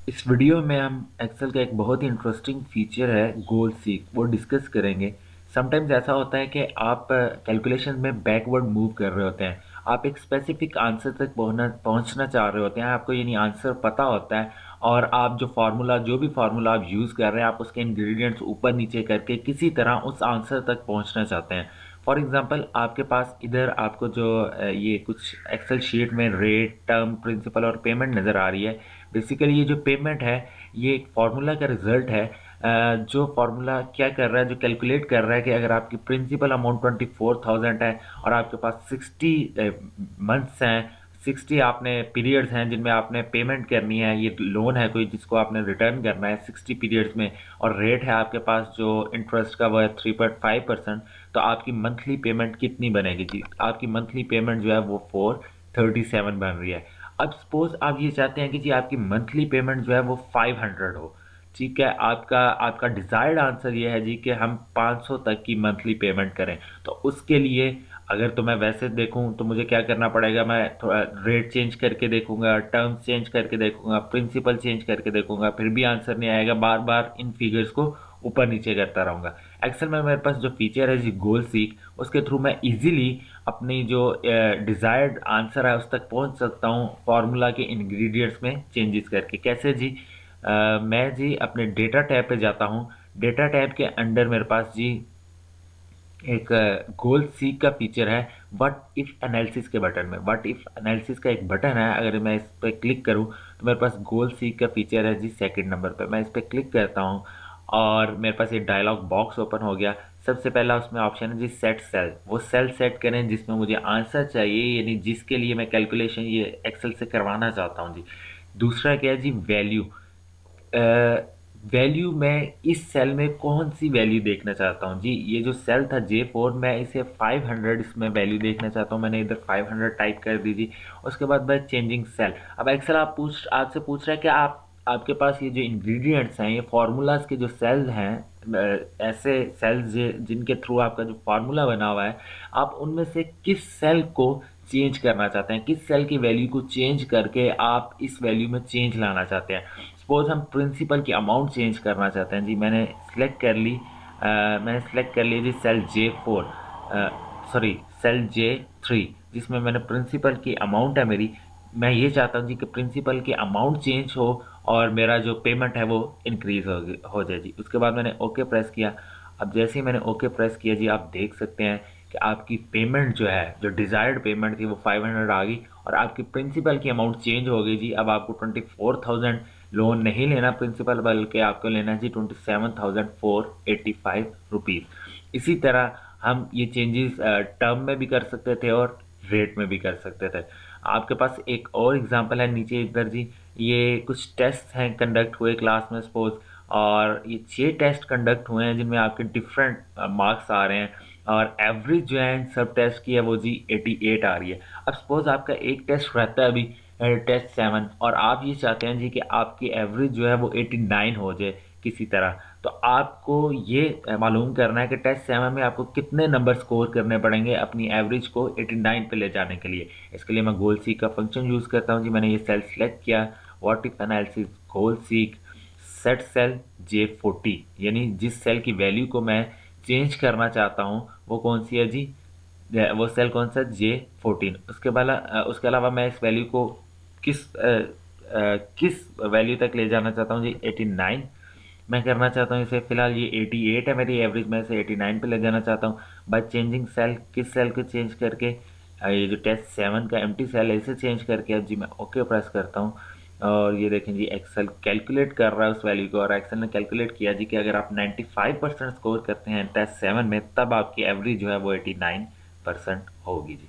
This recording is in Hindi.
इस वीडियो में हम एक्सेल का एक बहुत ही इंटरेस्टिंग फीचर है गोल सीक वो डिस्कस करेंगे। समटाइम्स ऐसा होता है कि आप कैलकुलेशन में बैकवर्ड मूव कर रहे होते हैं। आप एक स्पेसिफिक आंसर तक पहुंचना चाह रहे होते हैं, आपको यानी आंसर पता होता है, और आप जो भी फार्मूला आप यूज़ कर रहे हैं, आप उसके इंग्रेडिएंट्स ऊपर नीचे करके किसी तरह उस आंसर तक पहुंचना चाहते हैं। फॉर एग्जांपल, आपके पास इधर आपको जो ये कुछ एक्सेल शीट में रेट, टर्म, प्रिंसिपल और पेमेंट नज़र आ रही है। बेसिकली ये जो पेमेंट है, ये एक फार्मूला का रिजल्ट है। जो फार्मूला क्या कर रहा है, जो कैलकुलेट कर रहा है कि अगर आपकी प्रिंसिपल अमाउंट 24,000 है और आपके पास 60 मंथ्स हैं, 60 आपने पीरियड्स हैं जिनमें आपने पेमेंट करनी है, ये लोन है कोई जिसको आपने रिटर्न करना है 60 पीरियड्स में, और रेट है आपके पास जो इंटरेस्ट का वो है 3.5%। तो आपकी मंथली पेमेंट कितनी बनेगी जी? आपकी मंथली पेमेंट जो है वो 437 बन रही है। अब सपोज आप ये चाहते हैं कि जी आपकी मंथली पेमेंट जो है वो 500 हो। ठीक है, आपका आपका डिज़ायर्ड आंसर ये है जी कि हम 500 तक की मंथली पेमेंट करें। तो उसके लिए अगर तो मैं वैसे देखूं तो मुझे क्या करना पड़ेगा, मैं थोड़ा रेट चेंज करके देखूंगा, टर्म्स चेंज करके देखूंगा, प्रिंसिपल चेंज करके देखूंगा, फिर भी आंसर नहीं आएगा, बार बार इन फिगर्स को ऊपर नीचे करता रहूंगा। एक्सेल में मेरे पास जो फीचर है जी गोल सीक, उसके थ्रू मैं इजीली अपनी जो डिज़ायर्ड आंसर है उस तक पहुंच सकता हूं फार्मूला के इंग्रेडिएंट्स में चेंजेस करके। कैसे जी? मैं जी अपने डेटा टैब पे जाता हूं। डेटा टैब के अंडर मेरे पास जी एक गोल सीक का फीचर है व्हाट इफ एनालिसिस के बटन में। व्हाट इफ एनालिसिस का एक बटन है, अगर मैं इस पर क्लिक करूं तो मेरे पास गोल सीक का फीचर है जी सेकंड नंबर पे। मैं इस पर क्लिक करता हूं और मेरे पास ये डायलॉग बॉक्स ओपन हो गया। सबसे पहला उसमें ऑप्शन है जी सेट सेल। वो सेल सेट करें जिसमें मुझे आंसर चाहिए, यानी जिसके लिए मैं कैलकुलेशन ये एक्सेल से करवाना चाहता हूँ जी। दूसरा क्या है जी? वैल्यू। वैल्यू मैं इस सेल में कौन सी वैल्यू देखना चाहता हूँ जी? ये जो सेल था J4, मैं इसे 500 इसमें वैल्यू देखना चाहता हूँ। मैंने इधर 500 टाइप कर दी थी। उसके बाद मैं चेंजिंग सेल। अब एक्सेल आपसे पूछ रहा है कि आपके पास ये जो इंग्रेडिएंट्स हैं, ये फार्मूलाज के जो सेल हैं, ऐसे सेल्स जिनके थ्रू आपका जो फार्मूला बना हुआ है, आप उनमें से किस सेल को चेंज करना चाहते हैं, किस सेल की वैल्यू को चेंज करके आप इस वैल्यू में चेंज लाना चाहते हैं। सपोज हम प्रिंसिपल की अमाउंट चेंज करना चाहते हैं जी। मैंने सेलेक्ट कर ली जी cell J4, sorry cell J3, जिसमें मैंने प्रिंसिपल की अमाउंट है मेरी। मैं ये चाहता हूँ जी कि प्रिंसिपल की अमाउंट चेंज हो और मेरा जो पेमेंट है वो इंक्रीज हो जाए जी। उसके बाद मैंने ओके प्रेस किया। अब जैसे ही मैंने ओके प्रेस किया जी, आप देख सकते हैं कि आपकी पेमेंट जो है, जो डिज़ायर्ड पेमेंट थी वो 500 आ गई, और आपकी प्रिंसिपल की अमाउंट चेंज हो गई जी। अब आपको 24,000 लोन नहीं लेना प्रिंसिपल, बल्कि आपको लेना है जी 27,485 रुपीज़। इसी तरह हम ये चेंजेस टर्म में भी कर सकते थे और रेट में भी कर सकते थे। आपके पास एक और एग्जांपल है नीचे इधर जी। ये कुछ टेस्ट हैं कंडक्ट हुए क्लास में सपोज, और ये 6 टेस्ट कंडक्ट हुए हैं जिनमें आपके डिफरेंट मार्क्स आ रहे हैं, और एवरेज जो है सब टेस्ट की है वो जी 88 आ रही है। अब सपोज आपका एक टेस्ट रहता है अभी टेस्ट 7, और आप ये चाहते हैं जी कि आपकी एवरेज जो है वो 89 हो जाए किसी तरह। तो आपको ये मालूम करना है कि टेस्ट 7 में आपको कितने नंबर स्कोर करने पड़ेंगे अपनी एवरेज को 89 पे ले जाने के लिए। इसके लिए मैं गोल सीक का फंक्शन यूज़ करता हूँ जी। मैंने ये सेल सेलेक्ट किया, what if analysis goal seek set cell J40, यानी जिस सेल की वैल्यू को मैं चेंज करना चाहता हूँ वो कौन सी है जी? वो सेल कौन सा? J14। उसके अलावा मैं इस वैल्यू को किस वैल्यू तक ले जाना चाहता हूँ जी? 89 मैं करना चाहता हूँ इसे। फिलहाल ये 88 है मेरी एवरेज, मैं इसे 89 पे ले जाना चाहता हूँ बाय चेंजिंग सेल। किस सेल को चेंज करके? ये जो टेस्ट 7 का एम्प्टी सेल है इसे चेंज करके। अब जी मैं ओके प्रेस करता हूँ, और ये देखें जी एक्सेल कैलकुलेट कर रहा है उस वैल्यू को, और एक्सेल ने कैलकुलेट किया जी कि अगर आप 95% स्कोर करते हैं टेस्ट 7 में, तब आपकी एवरेज जो है वो 89% होगी जी।